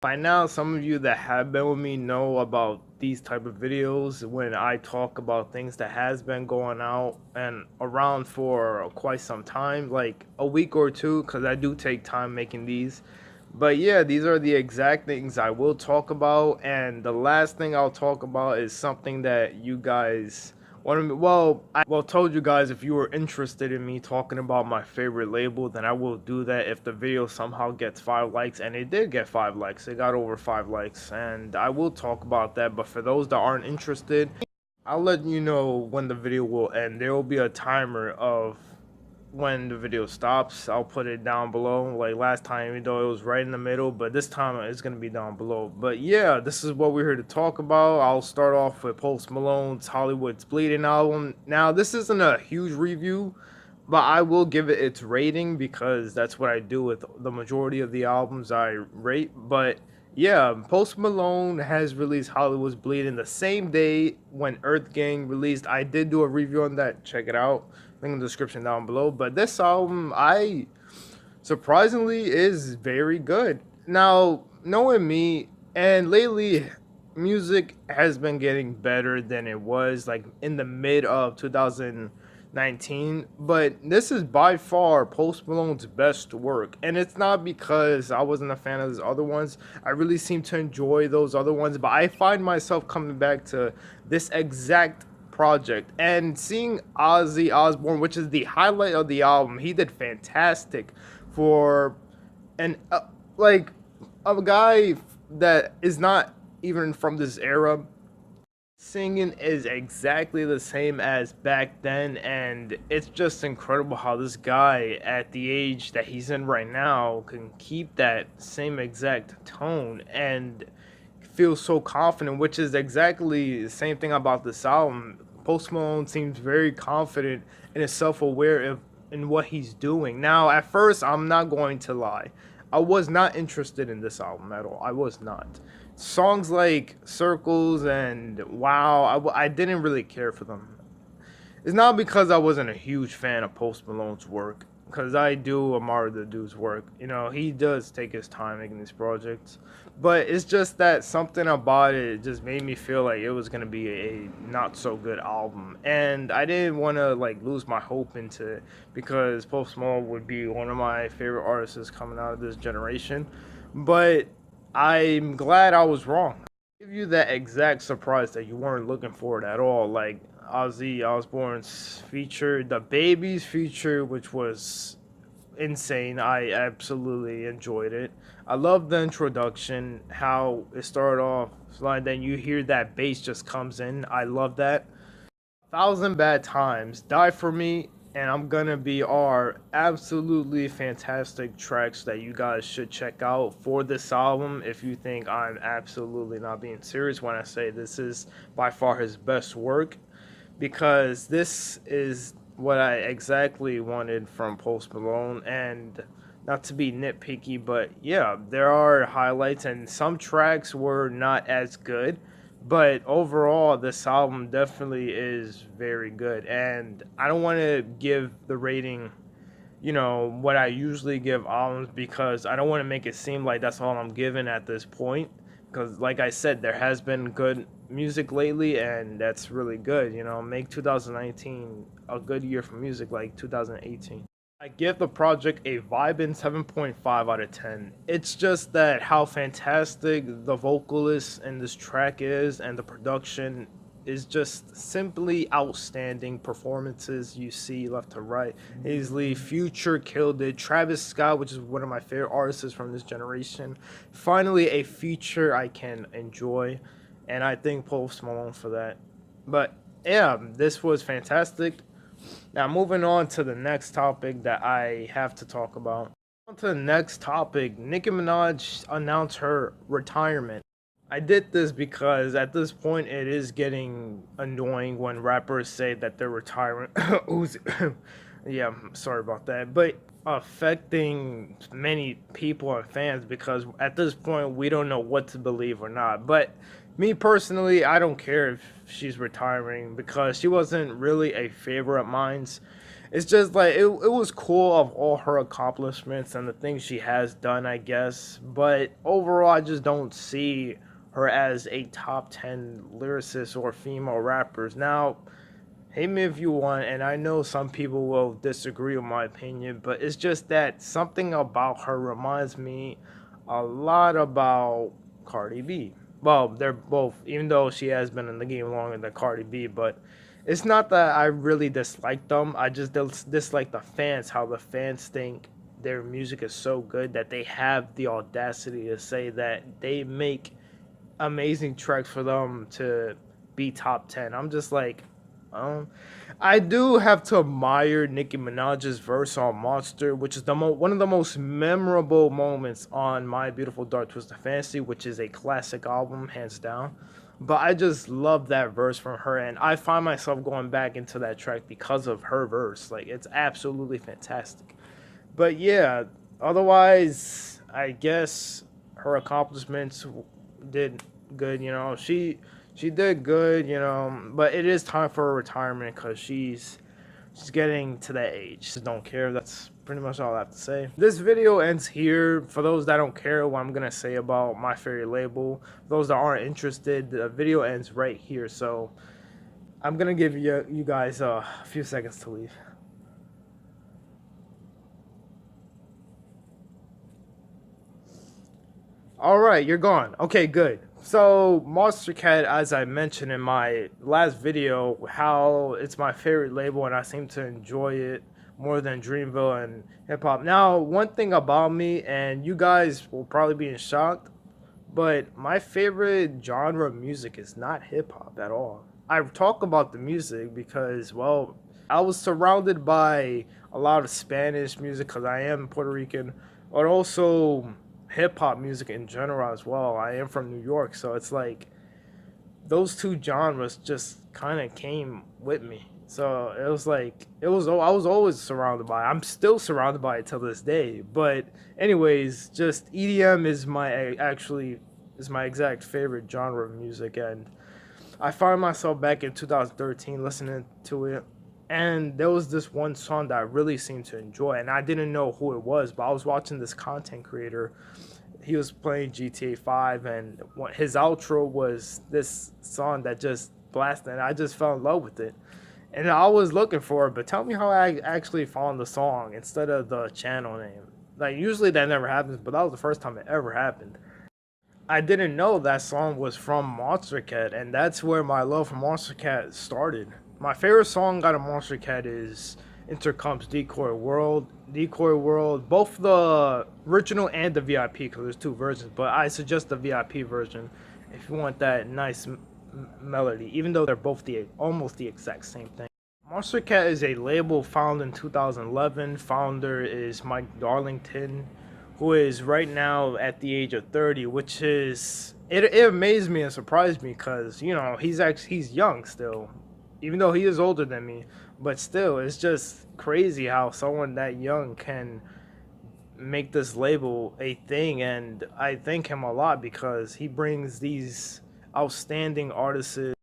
By now, some of you that have been with me know about these type of videos when I talk about things that has been going out and around for quite some time, like a week or two, because I do take time making these. But yeah, these are the exact things I will talk about, and the last thing I'll talk about is something that you guys wanted me. Well, I told you guys if you were interested in me talking about my favorite label, then I will do that if the video somehow gets 5 likes, and it did get 5 likes. It got over 5 likes, and I will talk about that. But for those that aren't interested, I'll let you know when the video will end. There will be a timer of when the video stops. I'll put it down below. Like last time, even though it was right in the middle, but this time it's gonna be down below. But yeah, this is what we're here to talk about. I'll start off with Post Malone's Hollywood's Bleeding album. Now, this isn't a huge review, but I will give it its rating because that's what I do with the majority of the albums I rate. But yeah, Post Malone has released Hollywood's Bleeding the same day when Earth Gang released. I did do a review on that. Check it out. Link in the description down below. But this album, I surprisingly is very good. Now, knowing me, and lately, music has been getting better than it was like in the mid of 2019. But this is by far Post Malone's best work, and it's not because I wasn't a fan of his other ones. I really seem to enjoy those other ones, but I find myself coming back to this exact project and seeing Ozzy Osbourne, which is the highlight of the album. He did fantastic for an like a guy that is not even from this era. Singing is exactly the same as back then, and it's just incredible how this guy at the age that he's in right now can keep that same exact tone and feel so confident, which is exactly the same thing about this album. Post Malone seems very confident and is self-aware of in what he's doing. Now, at first, I'm not going to lie, I was not interested in this album at all. I was not. Songs like Circles and Wow, I didn't really care for them. It's not because I wasn't a huge fan of Post Malone's work, because I do admire the dude's work. You know, he does take his time making these projects, but it's just that something about it just made me feel like it was gonna be a not so good album, and I didn't want to like lose my hope into it because Post Malone would be one of my favorite artists coming out of this generation, but I'm glad I was wrong. Give you that exact surprise that you weren't looking for it at all. Like Ozzy Osbourne's feature, the Babies feature, which was insane. I absolutely enjoyed it. I love the introduction, how it started off, like then you hear that bass just comes in. I love that. Thousand Bad Times, Die For Me, and I'm Gonna Be are absolutely fantastic tracks that you guys should check out for this album if you think I'm absolutely not being serious when I say this is by far his best work, because this is what I exactly wanted from Post Malone. And not to be nitpicky, but yeah, there are highlights, and some tracks were not as good. But overall, this album definitely is very good. And I don't want to give the rating, what I usually give albums, because I don't want to make it seem like that's all I'm giving at this point. Because, like I said, there has been good music lately, and that's really good. Make 2019 a good year for music like 2018. I give the project a vibing 7.5 out of 10. It's just that how fantastic the vocalist in this track is, and the production is just simply outstanding. Performances you see left to right. Hazley, Future killed it. Travis Scott, which is one of my favorite artists from this generation. Finally, a feature I can enjoy, and I thank Post Malone for that. But yeah, this was fantastic. Now, moving on to the next topic that I have to talk about. On to the next topic, Nicki Minaj announced her retirement. I did this because at this point it is getting annoying when rappers say that they're retiring. Yeah, I'm sorry about that. But affecting many people and fans, because at this point we don't know what to believe or not. But me personally, I don't care if she's retiring because she wasn't really a favorite of mine. It's just like it was cool of all her accomplishments and the things she has done, I guess. But overall, I just don't see her as a top 10 lyricist or female rappers. Now, hate me if you want, and I know some people will disagree with my opinion, but it's just that something about her reminds me a lot about Cardi B. Well, they're both, even though she has been in the game longer than Cardi B, but it's not that I really dislike them. I just dislike the fans, how the fans think their music is so good that they have the audacity to say that they make amazing tracks for them to be top 10. I'm just like, um, I do have to admire Nicki Minaj's verse on Monster, which is one of the most memorable moments on My Beautiful Dark Twisted Fantasy, which is a classic album, hands down. But I just love that verse from her, and I find myself going back into that track because of her verse. Like, it's absolutely fantastic. But yeah, otherwise, I guess her accomplishments did good. She did good. But it is time for her retirement because she's getting to that age. Just don't care. That's pretty much all I have to say. This video ends here. For those that don't care what I'm gonna say about my favorite label, those that aren't interested, the video ends right here. So I'm gonna give you guys a few seconds to leave. All right, you're gone. Okay, good. So, Monstercat, as I mentioned in my last video, how it's my favorite label and I seem to enjoy it more than Dreamville and hip hop. Now, one thing about me, and you guys will probably be in shock, but my favorite genre of music is not hip hop at all. I talk about the music because, well, I was surrounded by a lot of Spanish music because I am Puerto Rican, but also hip hop music in general as well. I am from New York, so it's like those two genres just kind of came with me. So it was like I was always surrounded by it. I'm still surrounded by it till this day. But anyways, just EDM is my exact favorite genre of music, and I found myself back in 2013 listening to it. And there was this one song that I really seemed to enjoy, and I didn't know who it was, but I was watching this content creator. He was playing GTA 5, and his outro was this song that just blasted, and I just fell in love with it. And I was looking for it, but tell me how I actually found the song instead of the channel name. Like, usually that never happens, but that was the first time it ever happened. I didn't know that song was from Monstercat, and that's where my love for Monstercat started. My favorite song out of Monstercat is Intercomp's Decoy World. Decoy World, both the original and the VIP, because there's two versions, but I suggest the VIP version if you want that nice melody, even though they're both almost the exact same thing. Monstercat is a label founded in 2011. Founder is Mike Darlington, who is right now at the age of 30, which is it amazed me and surprised me because he's young still, even though he is older than me. But still, it's just crazy how someone that young can make this label a thing, and I thank him a lot because he brings these outstanding artists,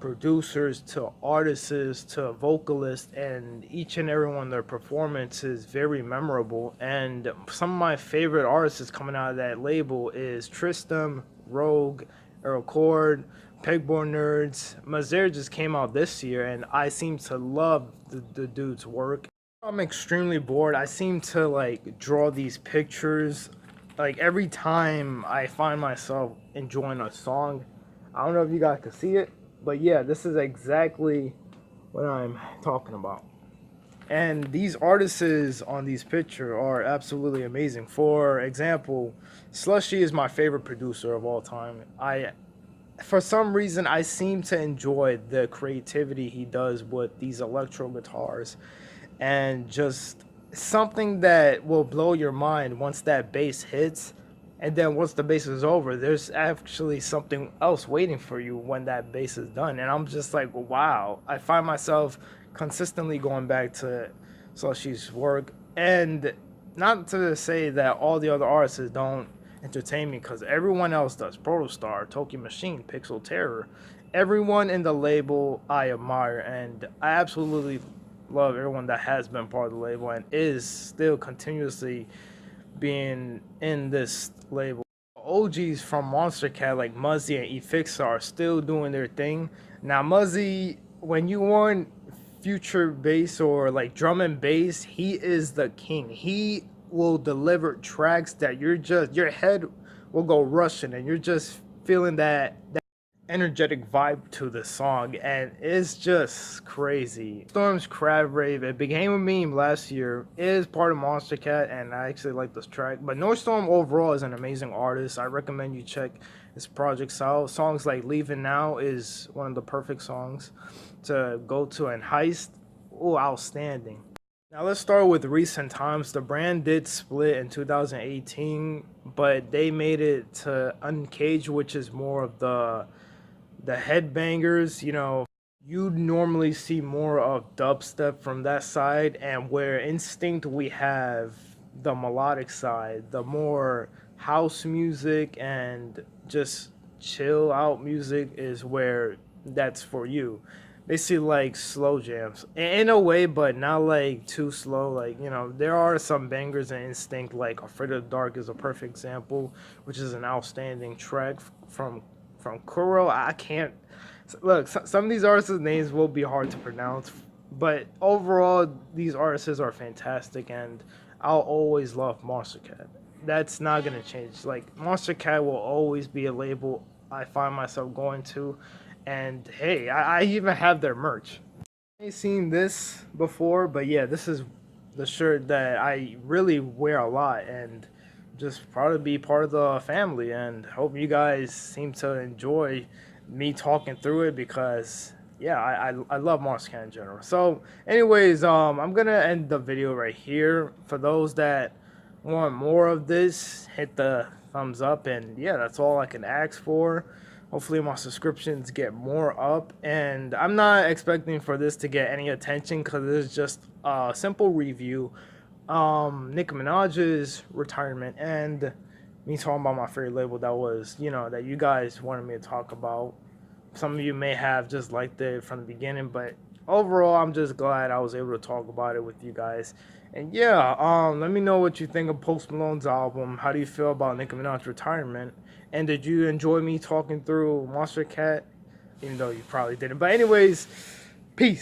producers to artists to vocalists, and each and every one of their performance is very memorable. And some of my favorite artists coming out of that label is Tristan, Rogue, Earl Cord, Pegboard Nerds. Mazer just came out this year, and I seem to love the dude's work. I'm extremely bored. I seem to like draw these pictures like every time I find myself enjoying a song. I don't know if you guys can see it, but yeah, this is exactly what I'm talking about. And these artists on these pictures are absolutely amazing. For example, Slushy is my favorite producer of all time. For some reason, I seem to enjoy the creativity he does with these electro guitars, and just something that will blow your mind once that bass hits. And then once the bass is over, there's actually something else waiting for you when that bass is done. And I'm just like, wow. I find myself consistently going back to Slushy's work. And not to say that all the other artists don't entertain me, because everyone else does. Protostar, Tokyo Machine, Pixel Terror. Everyone in the label I admire, and I absolutely love everyone that has been part of the label and is still continuously being in this label. OGs from Monstercat like Muzzy and Efixa are still doing their thing. Now Muzzy, when you want future bass or like drum and bass, he is the king. He will deliver tracks that you're just your head will go rushing and you're just feeling that energetic vibe to the song, and it's just crazy. Storm's Crab Rave, it became a meme last year, is part of Monstercat, and I actually like this track. But Northstorm overall is an amazing artist. I recommend you check his projects out. Songs like Leaving Now is one of the perfect songs to go to, and Heist, oh, outstanding. Now let's start with recent times. The brand did split in 2018, but they made it to Uncaged, which is more of the headbangers. You normally see more of dubstep from that side, and where Instinct we have the melodic side, the more house music and just chill out music is where that's for you. Basically, like slow jams in a way, but not like too slow. Like, there are some bangers in Instinct, like Afraid of the Dark is a perfect example, which is an outstanding track from Kuro. I can't look. Some of these artists' names will be hard to pronounce, but overall, these artists are fantastic, and I'll always love Monstercat. That's not gonna change. Like, Monstercat will always be a label I find myself going to, and hey, I even have their merch. I've seen this before, but yeah, this is the shirt that I really wear a lot, and just proud to be part of the family. And hope you guys seem to enjoy me talking through it, because yeah, I love Monster in general. So, anyways, I'm gonna end the video right here. For those that want more of this, hit the thumbs up, and yeah, that's all I can ask for. Hopefully my subscriptions get more up, and I'm not expecting for this to get any attention because it's just a simple review. Nicki Minaj's retirement, and me talking about my favorite label that was, that you guys wanted me to talk about. Some of you may have just liked it from the beginning, but overall, I'm just glad I was able to talk about it with you guys. And yeah, let me know what you think of Post Malone's album. How do you feel about Nicki Minaj's retirement? And did you enjoy me talking through Monstercat? Even though you probably didn't. But anyways,